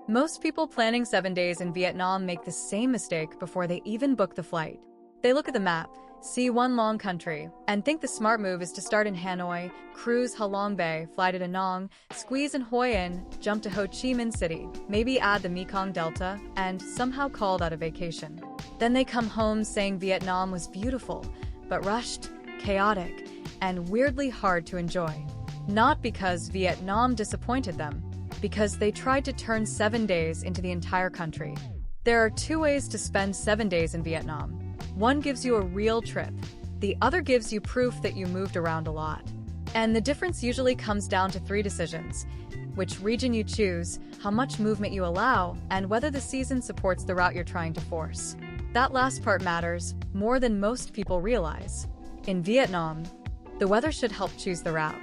Most people planning 7 days in Vietnam make the same mistake before they even book the flight. They look at the map, see one long country, and think the smart move is to start in Hanoi, cruise Halong Bay, fly to Da Nang, squeeze in Hoi An, jump to Ho Chi Minh City, maybe add the Mekong Delta, and somehow call that a vacation. Then they come home saying Vietnam was beautiful, but rushed, chaotic, and weirdly hard to enjoy. Not because Vietnam disappointed them, because they tried to turn 7 days into the entire country. There are 2 ways to spend 7 days in Vietnam. One gives you a real trip. The other gives you proof that you moved around a lot. And the difference usually comes down to 3 decisions: which region you choose, how much movement you allow, and whether the season supports the route you're trying to force. That last part matters more than most people realize. In Vietnam, the weather should help choose the route.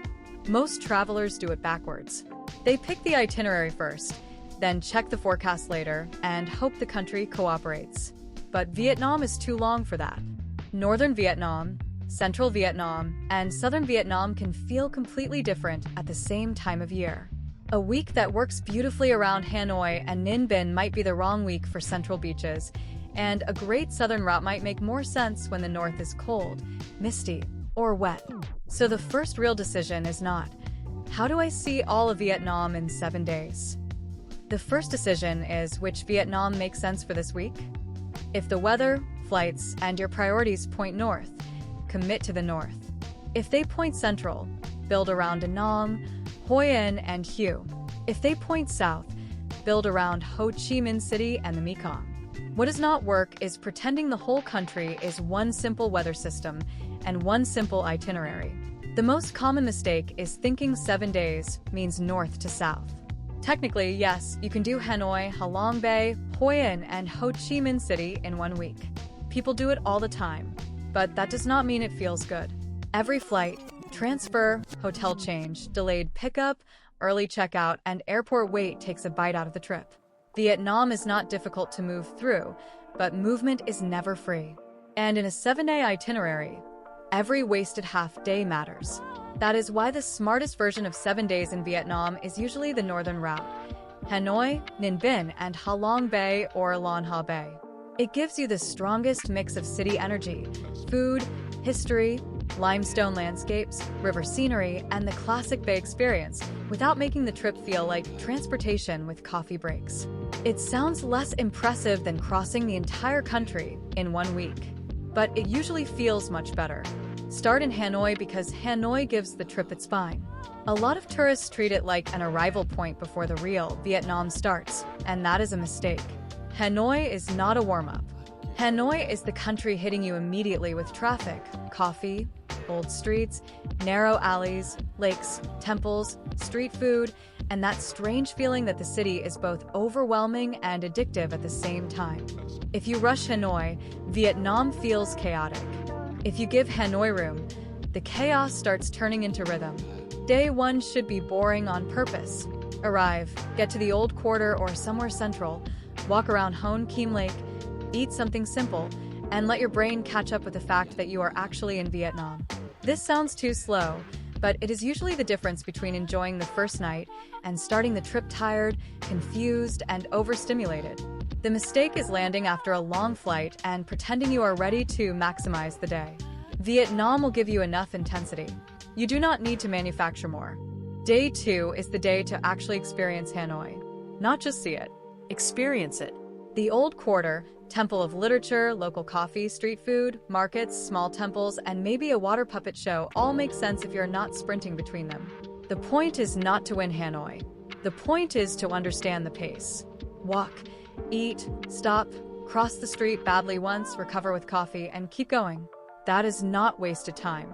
Most travelers do it backwards. They pick the itinerary first, then check the forecast later, and hope the country cooperates. But Vietnam is too long for that. Northern Vietnam, Central Vietnam, and Southern Vietnam can feel completely different at the same time of year. A week that works beautifully around Hanoi and Ninh Binh might be the wrong week for central beaches, and a great southern route might make more sense when the north is cold, misty, or wet. So the first real decision is not, how do I see all of Vietnam in 7 days? The first decision is which Vietnam makes sense for this week. If the weather, flights, and your priorities point north, commit to the north. If they point central, build around Da Nang, Hoi An, and Hue. If they point south, build around Ho Chi Minh City and the Mekong. What does not work is pretending the whole country is one simple weather system and one simple itinerary. The most common mistake is thinking 7 days means north to south. Technically, yes, you can do Hanoi, Halong Bay, Hoi An, and Ho Chi Minh City in 1 week. People do it all the time, but that does not mean it feels good. Every flight, transfer, hotel change, delayed pickup, early checkout, and airport wait takes a bite out of the trip. Vietnam is not difficult to move through, but movement is never free. And in a 7-day itinerary, every wasted half-day matters. That is why the smartest version of 7 days in Vietnam is usually the northern route: Hanoi, Ninh Binh, and Halong Bay or Lan Ha Bay. It gives you the strongest mix of city energy, food, history, limestone landscapes, river scenery, and the classic bay experience without making the trip feel like transportation with coffee breaks. It sounds less impressive than crossing the entire country in 1 week, but it usually feels much better. Start in Hanoi because Hanoi gives the trip its spine. A lot of tourists treat it like an arrival point before the real Vietnam starts, and that is a mistake. Hanoi is not a warm-up. Hanoi is the country hitting you immediately with traffic, coffee, old streets, narrow alleys, lakes, temples, street food, and that strange feeling that the city is both overwhelming and addictive at the same time. If you rush Hanoi, Vietnam feels chaotic. If you give Hanoi room, the chaos starts turning into rhythm. Day 1 should be boring on purpose. Arrive, get to the old quarter or somewhere central, walk around Hon Kim Lake, eat something simple, and let your brain catch up with the fact that you are actually in Vietnam. This sounds too slow, but it is usually the difference between enjoying the first night and starting the trip tired, confused, and overstimulated. The mistake is landing after a long flight and pretending you are ready to maximize the day. Vietnam will give you enough intensity. You do not need to manufacture more. Day 2 is the day to actually experience Hanoi. Not just see it, experience it. The Old Quarter, Temple of Literature, local coffee, street food, markets, small temples, and maybe a water puppet show all make sense if you're not sprinting between them. The point is not to win Hanoi. The point is to understand the pace. Walk, eat, stop, cross the street badly once, recover with coffee, and keep going. That is not wasted time.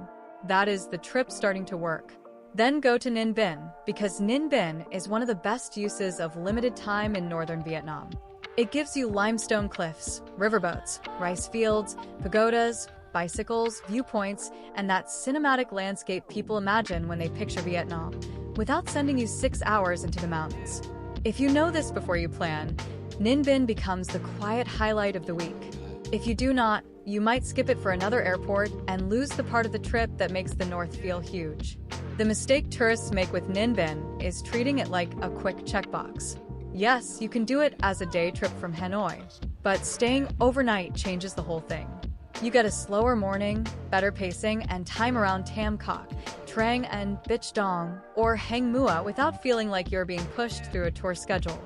That is the trip starting to work. Then go to Ninh Binh, because Ninh Binh is one of the best uses of limited time in northern Vietnam. It gives you limestone cliffs, riverboats, rice fields, pagodas, bicycles, viewpoints, and that cinematic landscape people imagine when they picture Vietnam, without sending you 6 hours into the mountains. If you know this before you plan, Ninh Binh becomes the quiet highlight of the week. If you do not, you might skip it for another airport and lose the part of the trip that makes the north feel huge. The mistake tourists make with Ninh Binh is treating it like a quick checkbox. Yes, you can do it as a day trip from Hanoi, but staying overnight changes the whole thing. You get a slower morning, better pacing, and time around Tam Kok, Trang and Bich Dong, or Hang Mua without feeling like you're being pushed through a tour schedule.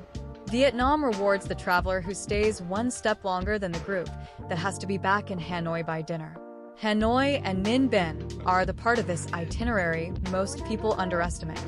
Vietnam rewards the traveler who stays one step longer than the group that has to be back in Hanoi by dinner. Hanoi and Ninh Binh are the part of this itinerary most people underestimate.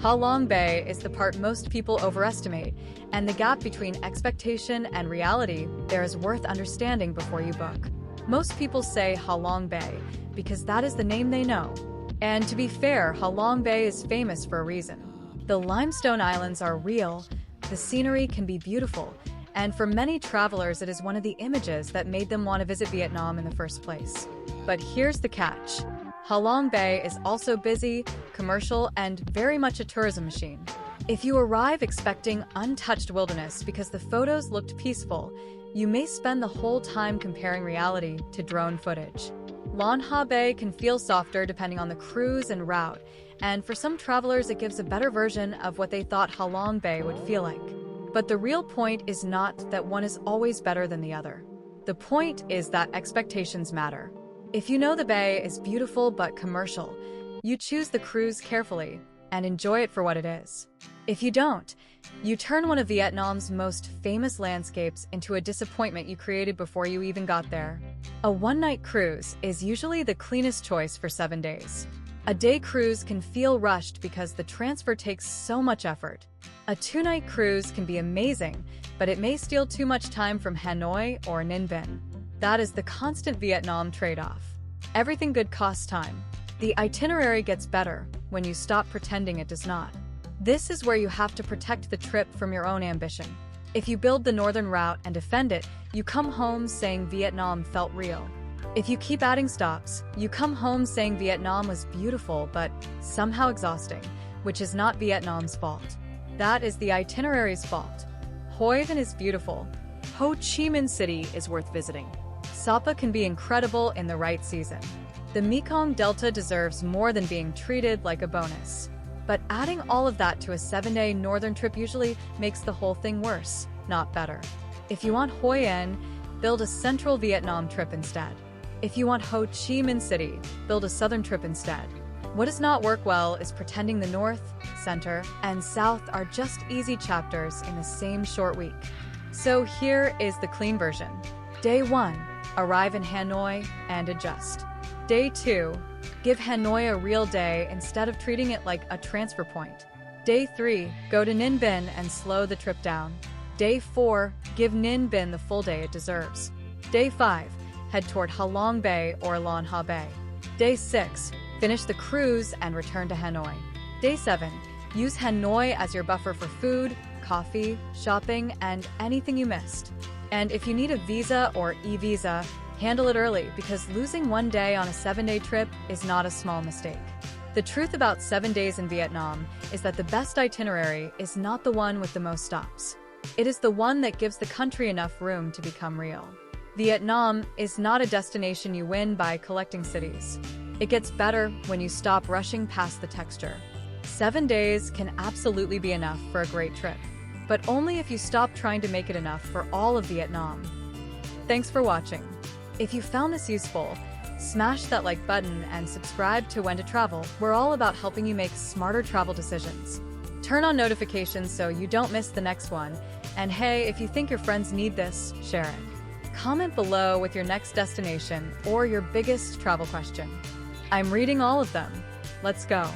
Ha Long Bay is the part most people overestimate, and the gap between expectation and reality there is worth understanding before you book. Most people say Ha Long Bay because that is the name they know. And to be fair, Ha Long Bay is famous for a reason. The limestone islands are real, the scenery can be beautiful, and for many travelers it is one of the images that made them want to visit Vietnam in the first place. But here's the catch. Ha Long Bay is also busy, commercial, and very much a tourism machine. If you arrive expecting untouched wilderness because the photos looked peaceful, you may spend the whole time comparing reality to drone footage. Lan Ha Bay can feel softer depending on the cruise and route, and for some travelers it gives a better version of what they thought Ha Long Bay would feel like. But the real point is not that one is always better than the other. The point is that expectations matter. If you know the bay is beautiful but commercial, you choose the cruise carefully and enjoy it for what it is. If you don't, you turn one of Vietnam's most famous landscapes into a disappointment you created before you even got there. A one-night cruise is usually the cleanest choice for 7 days. A day cruise can feel rushed because the transfer takes so much effort. A 2-night cruise can be amazing, but it may steal too much time from Hanoi or Ninh Binh. That is the constant Vietnam trade-off. Everything good costs time. The itinerary gets better when you stop pretending it does not. This is where you have to protect the trip from your own ambition. If you build the northern route and defend it, you come home saying Vietnam felt real. If you keep adding stops, you come home saying Vietnam was beautiful but somehow exhausting, which is not Vietnam's fault. That is the itinerary's fault. Hoi An is beautiful. Ho Chi Minh City is worth visiting. Sapa can be incredible in the right season. The Mekong Delta deserves more than being treated like a bonus. But adding all of that to a 7-day northern trip usually makes the whole thing worse, not better. If you want Hoi An, build a central Vietnam trip instead. If you want Ho Chi Minh City, build a southern trip instead. What does not work well is pretending the north, center, and south are just easy chapters in the same short week. So here is the clean version. Day 1, arrive in Hanoi and adjust. Day 2, give Hanoi a real day instead of treating it like a transfer point. Day 3, go to Ninh Binh and slow the trip down. Day 4, give Ninh Binh the full day it deserves. Day 5, head toward Ha Long Bay or Lan Ha Bay. Day 6, finish the cruise and return to Hanoi. Day 7, use Hanoi as your buffer for food, coffee, shopping, and anything you missed. And if you need a visa or e-visa, handle it early because losing 1 day on a 7-day trip is not a small mistake. The truth about 7 days in Vietnam is that the best itinerary is not the one with the most stops. It is the one that gives the country enough room to become real. Vietnam is not a destination you win by collecting cities. It gets better when you stop rushing past the texture. 7 days can absolutely be enough for a great trip, but only if you stop trying to make it enough for all of Vietnam. Thanks for watching. If you found this useful, smash that like button and subscribe to When to Travel. We're all about helping you make smarter travel decisions. Turn on notifications so you don't miss the next one. And hey, if you think your friends need this, share it. Comment below with your next destination or your biggest travel question. I'm reading all of them. Let's go.